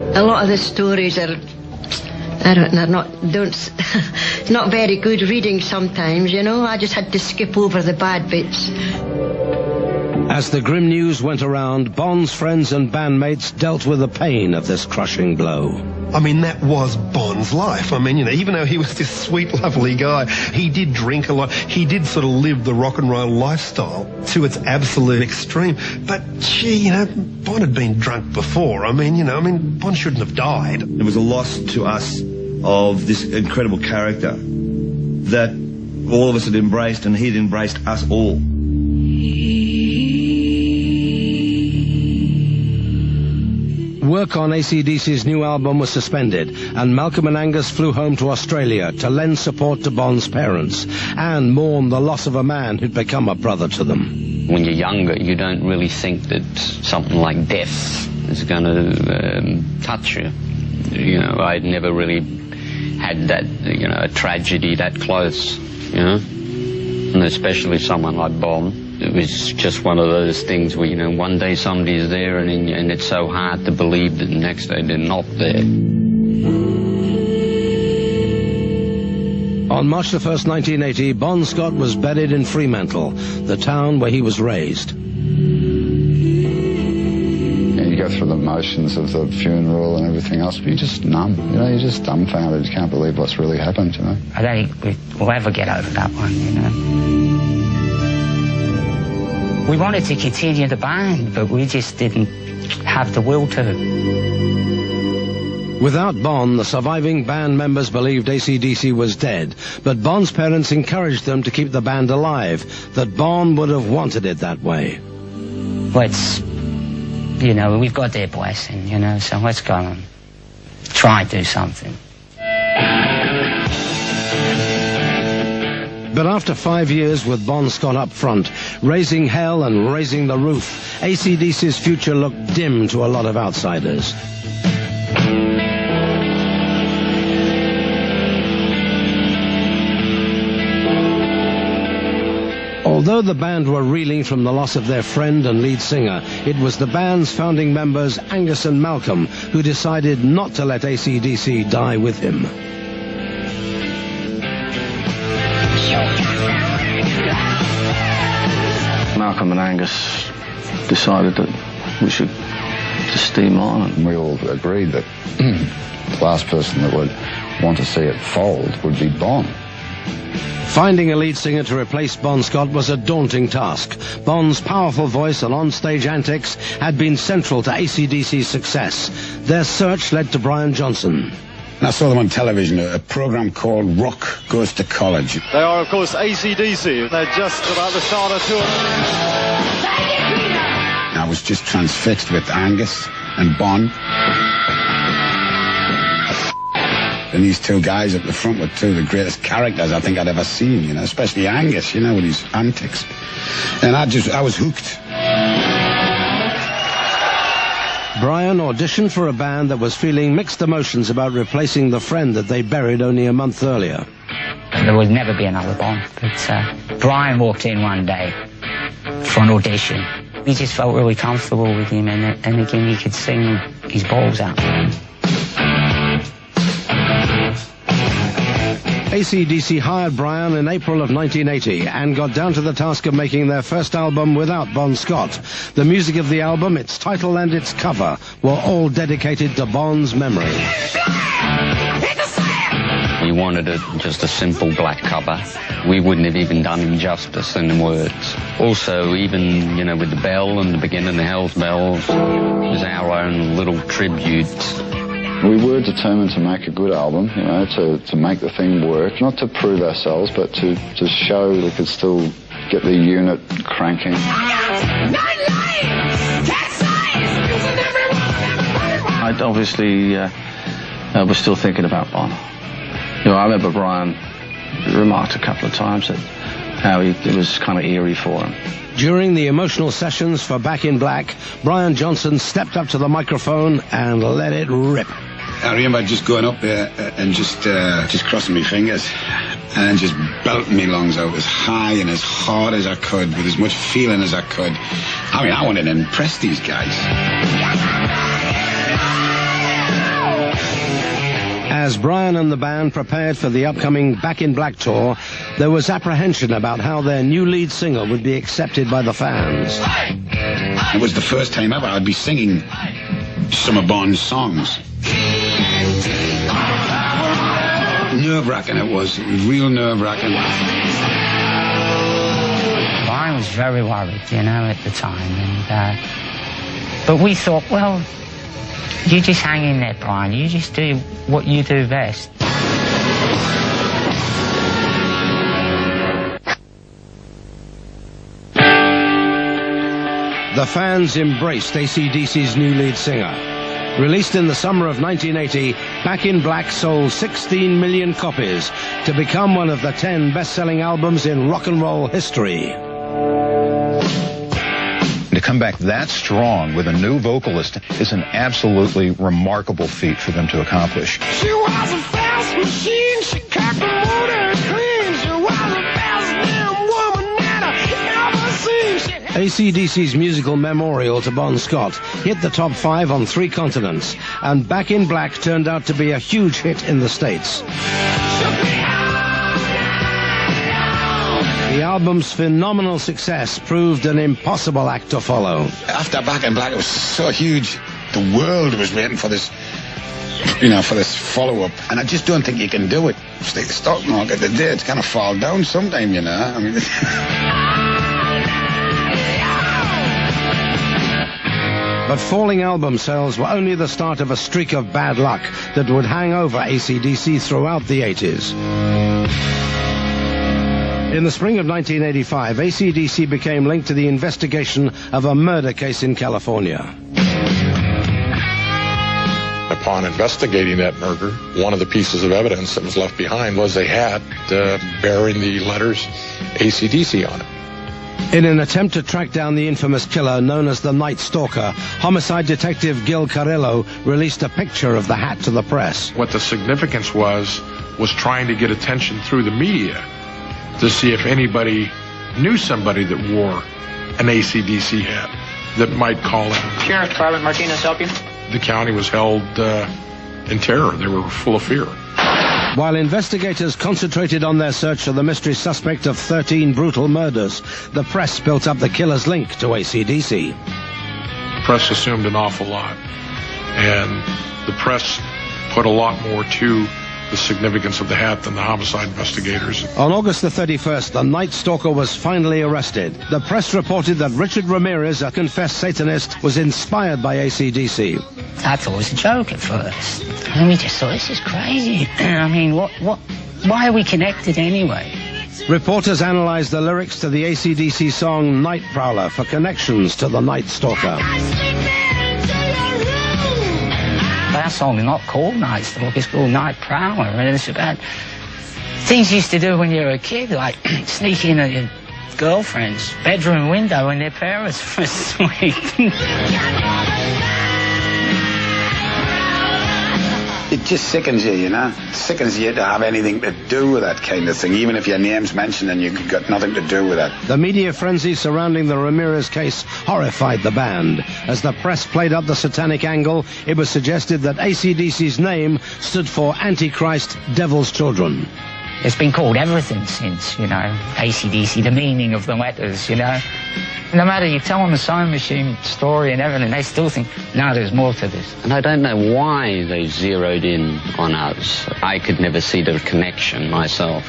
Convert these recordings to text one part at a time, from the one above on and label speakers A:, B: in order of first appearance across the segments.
A: A lot of the stories are, not very good reading sometimes, you know. I just had to skip over the bad bits.
B: As the grim news went around, Bon's friends and bandmates dealt with the pain of this crushing blow.
C: I mean, that was Bon's life. I mean, you know, even though he was this sweet, lovely guy, he did drink a lot. He did sort of live the rock and roll lifestyle to its absolute extreme. But, gee, you know, Bon had been drunk before. I mean, Bon shouldn't have died.
D: It was a loss to us of this incredible character that all of us had embraced, and he'd embraced us all.
B: Work on ACDC's new album was suspended, and Malcolm and Angus flew home to Australia to lend support to Bon's parents and mourn the loss of a man who'd become a brother to them.
E: When you're younger, you don't really think that something like death is going to touch you. You know, I'd never really had that, you know, a tragedy that close, you know, and especially someone like Bon. It was just one of those things where, you know, one day somebody's there and it's so hard to believe that the next day they're not there.
B: On March the 1st, 1980, Bon Scott was buried in Fremantle, the town where he was raised.
F: You go through the motions of the funeral and everything else, but you're just numb. You know, you're just dumbfounded. You can't believe what's really happened, you know.
G: I don't think we'll ever get over that one, you know. We wanted to continue the band, but we just didn't have the will to.
B: Without Bon, the surviving band members believed ACDC was dead, but Bon's parents encouraged them to keep the band alive, that Bon would have wanted it that way.
G: Let's, you know, we've got their blessing, you know, so let's go and try and do something.
B: But after 5 years with Bon Scott up front, raising hell and raising the roof, ACDC's future looked dim to a lot of outsiders. Although the band were reeling from the loss of their friend and lead singer, it was the band's founding members, Angus and Malcolm, who decided not to let ACDC die with him.
H: Malcolm and Angus decided that we should just steam on.
F: And we all agreed that the last person that would want to see it fold would be Bon.
B: Finding a lead singer to replace Bon Scott was a daunting task. Bon's powerful voice and on-stage antics had been central to ACDC's success. Their search led to Brian Johnson.
I: I saw them on television, a program called Rock Goes to College.
J: They are, of course, ACDC. They're just about to start a tour.
I: I was just transfixed with Angus and Bon. And these two guys up the front were two of the greatest characters I think I'd ever seen, you know, especially Angus, you know, with his antics. And I was hooked.
B: Brian auditioned for a band that was feeling mixed emotions about replacing the friend that they buried only a month earlier.
G: There would never be another Bon, but Brian walked in one day for an audition. We just felt really comfortable with him, and again, he could sing his balls out.
B: ACDC hired Brian in April of 1980 and got down to the task of making their first album without Bon Scott. The music of the album, its title and its cover, were all dedicated to Bon's memory.
E: We wanted just a simple black cover. We wouldn't have even done him justice in the words. Also, even, you know, with the bell and the beginning of Hell's Bells, is our own little tribute.
F: We were determined to make a good album, you know, to make the thing work. Not to prove ourselves, but to show we could still get the unit cranking.
H: I obviously was still thinking about Bon. You know, I remember Brian remarked a couple of times that how it was kind of eerie for him.
B: During the emotional sessions for Back in Black, Brian Johnson stepped up to the microphone and let it rip.
I: I remember just going up there and just crossing my fingers and just belting my lungs out as high and as hard as I could with as much feeling as I could. I mean, I wanted to impress these guys.
B: As Brian and the band prepared for the upcoming Back in Black tour, there was apprehension about how their new lead singer would be accepted by the fans.
I: It was the first time ever I'd be singing some of Bond's songs. Nerve-wracking it was, real nerve-wracking.
G: Brian was very worried, you know, at the time, and but we thought, well, you just hang in there, Brian. You just do what you do best.
B: The fans embraced ACDC's new lead singer. Released in the summer of 1980, Back in Black sold 16 million copies to become one of the 10 best-selling albums in rock and roll history.
K: To come back that strong with a new vocalist is an absolutely remarkable feat for them to accomplish.
L: She was a fast machine, she kept the motor clean. She was the best damn woman that I ever seen.
B: ACDC's musical memorial to Bon Scott hit the top 5 on 3 continents, and Back in Black turned out to be a huge hit in the States. The album's phenomenal success proved an impossible act to follow.
I: After Back in Black, it was so huge. The world was waiting for this, you know, for this follow-up. And I just don't think you can do it. It's like the stock market today, it's going to fall down sometime, you know. I mean...
B: But falling album sales were only the start of a streak of bad luck that would hang over AC/DC throughout the 80s. In the spring of 1985, AC/DC became linked to the investigation of a murder case in California.
M: Upon investigating that murder, one of the pieces of evidence that was left behind was a hat bearing the letters AC/DC on it.
B: In an attempt to track down the infamous killer known as the Night Stalker, homicide detective Gil Carrillo released a picture of the hat to the press.
N: What the significance was trying to get attention through the media to see if anybody knew somebody that wore an AC/DC hat that might call in.
O: Sheriff Department, Martinez, help you?
N: The county was held in terror. They were full of fear.
B: While investigators concentrated on their search for the mystery suspect of 13 brutal murders, the press built up the killer's link to AC/DC.
N: The press assumed an awful lot, and the press put a lot more to the significance of the hat than the homicide investigators.
B: On August the 31st, the Night Stalker was finally arrested. The press reported that Richard Ramirez, a confessed Satanist, was inspired by AC/DC.
G: I thought it was a joke at first. And we just thought, this is crazy. I mean, why are we connected anyway?
B: Reporters analyzed the lyrics to the AC/DC song Night Prowler for connections to the Night Stalker.
G: Our song is not called Night Stalker, it's called Night Prowler, and it's about things you used to do when you were a kid, like sneak in at your girlfriend's bedroom window when their parents were asleep.
I: It just sickens you, you know? It sickens you to have anything to do with that kind of thing, even if your name's mentioned and you've got nothing to do with it.
B: The media frenzy surrounding the Ramirez case horrified the band. As the press played up the satanic angle, it was suggested that AC/DC's name stood for Antichrist, Devil's Children.
G: It's been called everything since, you know, AC/DC, the meaning of the letters, you know. No matter you tell them the sewing machine story and everything, they still think, no, there's more to this.
E: And I don't know why they zeroed in on us. I could never see the connection myself.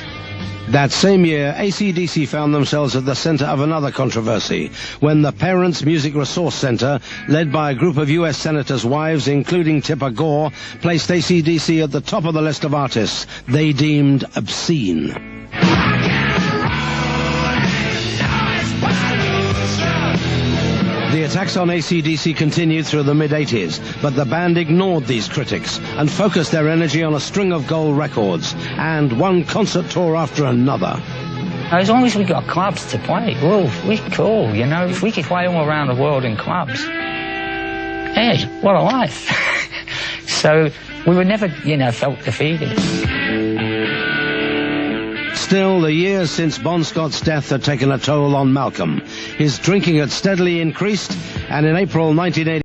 B: That same year, AC/DC found themselves at the center of another controversy when the Parents Music Resource Center, led by a group of U.S. senators' wives, including Tipper Gore, placed AC/DC at the top of the list of artists they deemed obscene. The attacks on AC/DC continued through the mid-80s, but the band ignored these critics and focused their energy on a string of gold records and one concert tour after another.
G: As long as we got clubs to play, well, we're cool, you know. If we could play all around the world in clubs, hey, what a life. So we were never, you know, felt defeated.
B: Still, the years since Bon Scott's death had taken a toll on Malcolm. His drinking had steadily increased, and in April 1980,